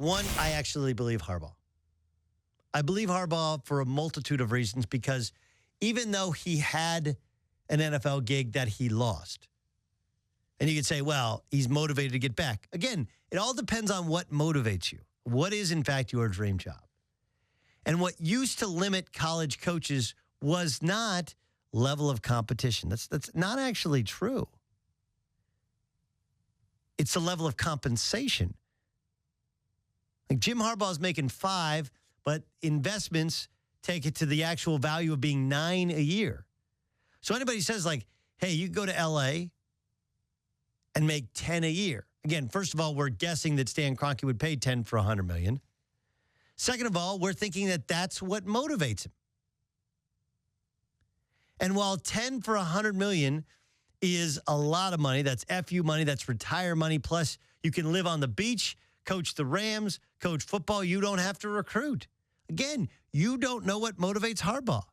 One, I actually believe Harbaugh. I believe Harbaugh for a multitude of reasons because even though he had an NFL gig that he lost, and you could say, well, he's motivated to get back. Again, it all depends on what motivates you. What is, in fact, your dream job? And what used to limit college coaches was not level of competition. That's not actually true. It's the level of compensation. Like Jim Harbaugh is making 5, but investments take it to the actual value of being 9 a year. So anybody says like, hey, you go to L.A. and make 10 a year. Again, first of all, we're guessing that Stan Kroenke would pay 10 for $100 million. Second of all, we're thinking that that's what motivates him. And while 10 for $100 million is a lot of money, that's FU money, that's retire money, plus you can live on the beach, coach the Rams, coach football, you don't have to recruit. Again, you don't know what motivates Harbaugh.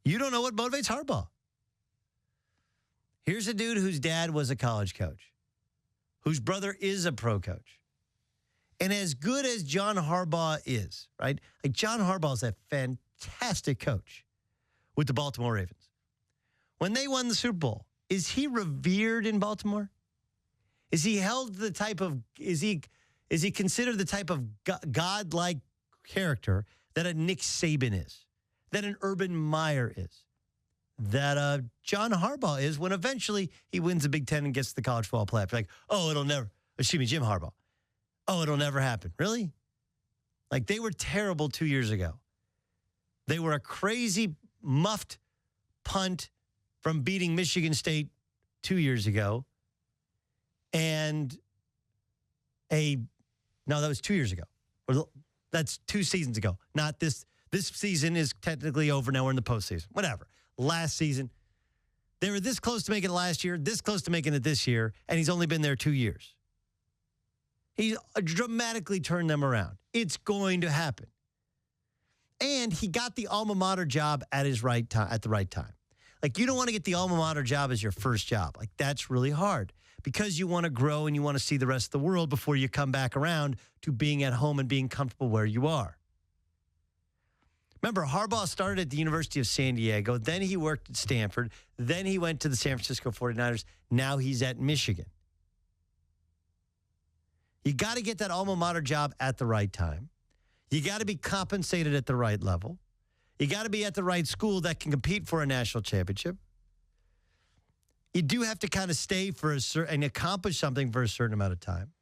You don't know what motivates Harbaugh. Here's a dude whose dad was a college coach, whose brother is a pro coach. And as good as John Harbaugh is, right? Like John Harbaugh is a fantastic coach with the Baltimore Ravens. When they won the Super Bowl, is he revered in Baltimore? Is he held the type of, is he considered the type of godlike character that a Nick Saban is, that an Urban Meyer is, that John Harbaugh is when eventually he wins the Big Ten and gets to the college football playoff? Like, oh, Jim Harbaugh. Oh, it'll never happen. Really? Like they were terrible 2 years ago. They were a crazy muffed punt from beating Michigan State 2 years ago. And that was 2 years ago. That's 2 seasons ago. Not this. This season is technically over. Now we're in the postseason. Whatever. Last season, they were this close to making it last year, this close to making it this year, and he's only been there 2 years. He dramatically turned them around. It's going to happen. And he got the alma mater job at the right time. Like, you don't want to get the alma mater job as your first job. Like, that's really hard because you want to grow and you want to see the rest of the world before you come back around to being at home and being comfortable where you are. Remember, Harbaugh started at the University of San Diego. Then he worked at Stanford. Then he went to the San Francisco 49ers. Now he's at Michigan. You got to get that alma mater job at the right time. You got to be compensated at the right level. You got to be at the right school that can compete for a national championship. You do have to kind of stay for and accomplish something for a certain amount of time.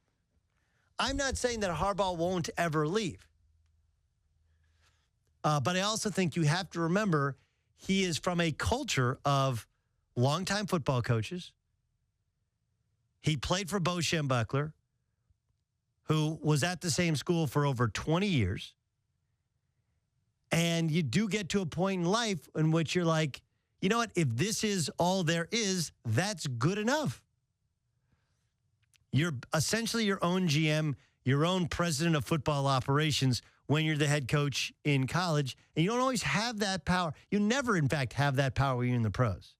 I'm not saying that Harbaugh won't ever leave. But I also think you have to remember he is from a culture of longtime football coaches. He played for Bo Schembechler, who was at the same school for over 20 years. And you do get to a point in life in which you're like, you know what? If this is all there is, that's good enough. You're essentially your own GM, your own president of football operations when you're the head coach in college. And you don't always have that power. You never, in fact, have that power when you're in the pros.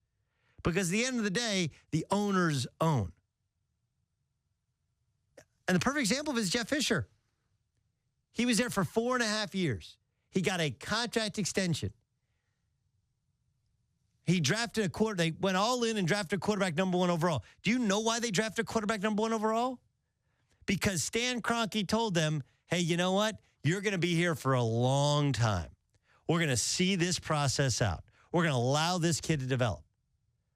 Because at the end of the day, the owners own. And the perfect example of it is Jeff Fisher. He was there for 4.5 years. He got a contract extension. He drafted they went all in and drafted a quarterback number 1 overall. Do you know why they drafted a quarterback number 1 overall? Because Stan Kroenke told them, hey, you know what? You're going to be here for a long time. We're going to see this process out. We're going to allow this kid to develop.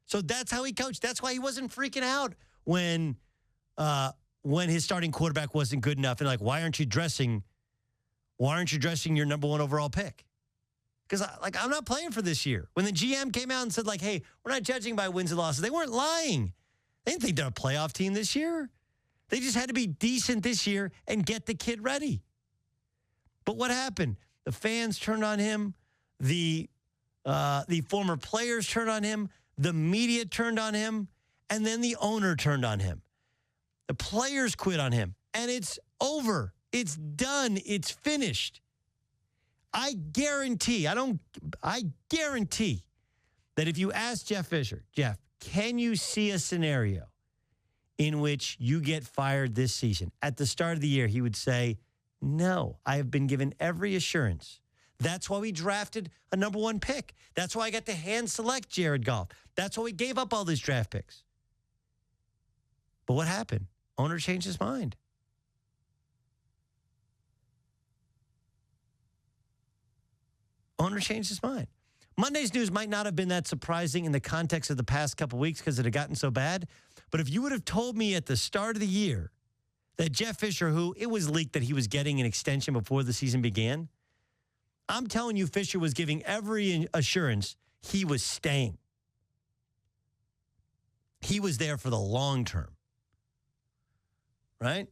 So that's how he coached. That's why he wasn't freaking out when his starting quarterback wasn't good enough. And like, why aren't you dressing your number 1 overall pick? Because I'm not playing for this year. When the GM came out and said like, hey, we're not judging by wins and losses, they weren't lying. They didn't think they're a playoff team this year. They just had to be decent this year and get the kid ready. But what happened? The fans turned on him. The former players turned on him. The media turned on him. And then the owner turned on him. The players quit on him. And it's over. It's done. It's finished. I guarantee that if you ask Jeff Fisher, Jeff, can you see a scenario in which you get fired this season. At the start of the year, he would say, no, I have been given every assurance. That's why we drafted a number 1 pick. That's why I got to hand select Jared Goff. That's why we gave up all these draft picks. But what happened? Owner changed his mind. Owner changed his mind. Monday's news might not have been that surprising in the context of the past couple weeks because it had gotten so bad. But if you would have told me at the start of the year that Jeff Fisher, who it was leaked that he was getting an extension before the season began, I'm telling you, Fisher was giving every assurance he was staying. He was there for the long term. Right?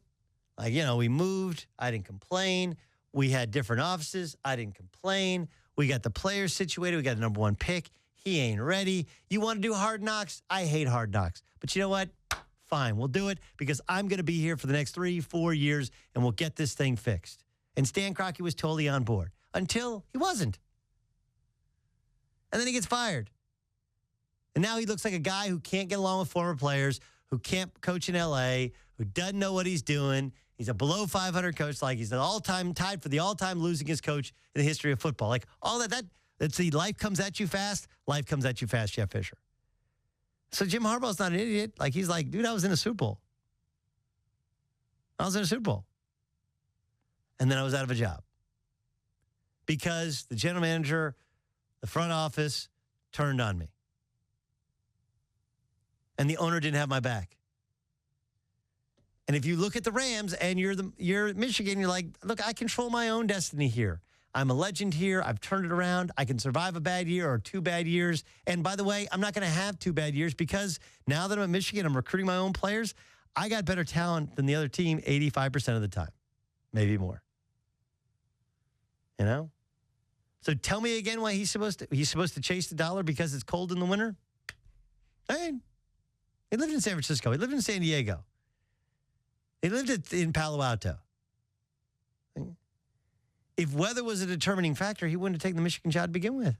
Like, we moved. I didn't complain. We had different offices. I didn't complain. We got the players situated. We got the number 1 pick. He ain't ready. You want to do Hard Knocks? I hate Hard Knocks. But you know what? Fine, we'll do it because I'm going to be here for the next 3-4 years and we'll get this thing fixed. And Stan Kroenke was totally on board until he wasn't. And then he gets fired. And now he looks like a guy who can't get along with former players, who can't coach in L.A., who doesn't know what he's doing. He's a below 500 coach, like he's an all-time tied for the all-time losingest coach in the history of football. Like all that's the life comes at you fast. Life comes at you fast, Jeff Fisher. So Jim Harbaugh's not an idiot. Like he's like, dude, I was in a Super Bowl. I was in a Super Bowl. And then I was out of a job. Because the general manager, the front office turned on me. And the owner didn't have my back. And if you look at the Rams and you're Michigan, you're like, look, I control my own destiny here. I'm a legend here. I've turned it around. I can survive a bad year or 2 bad years. And by the way, I'm not going to have 2 bad years because now that I'm at Michigan, I'm recruiting my own players. I got better talent than the other team 85% of the time, maybe more. So tell me again why he's supposed to chase the dollar because it's cold in the winter. Hey, he lived in San Francisco. He lived in San Diego. He lived in Palo Alto. If weather was a determining factor, he wouldn't have taken the Michigan job to begin with.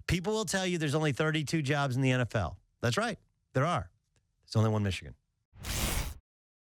People will tell you there's only 32 jobs in the NFL. That's right. There are. There's only one Michigan.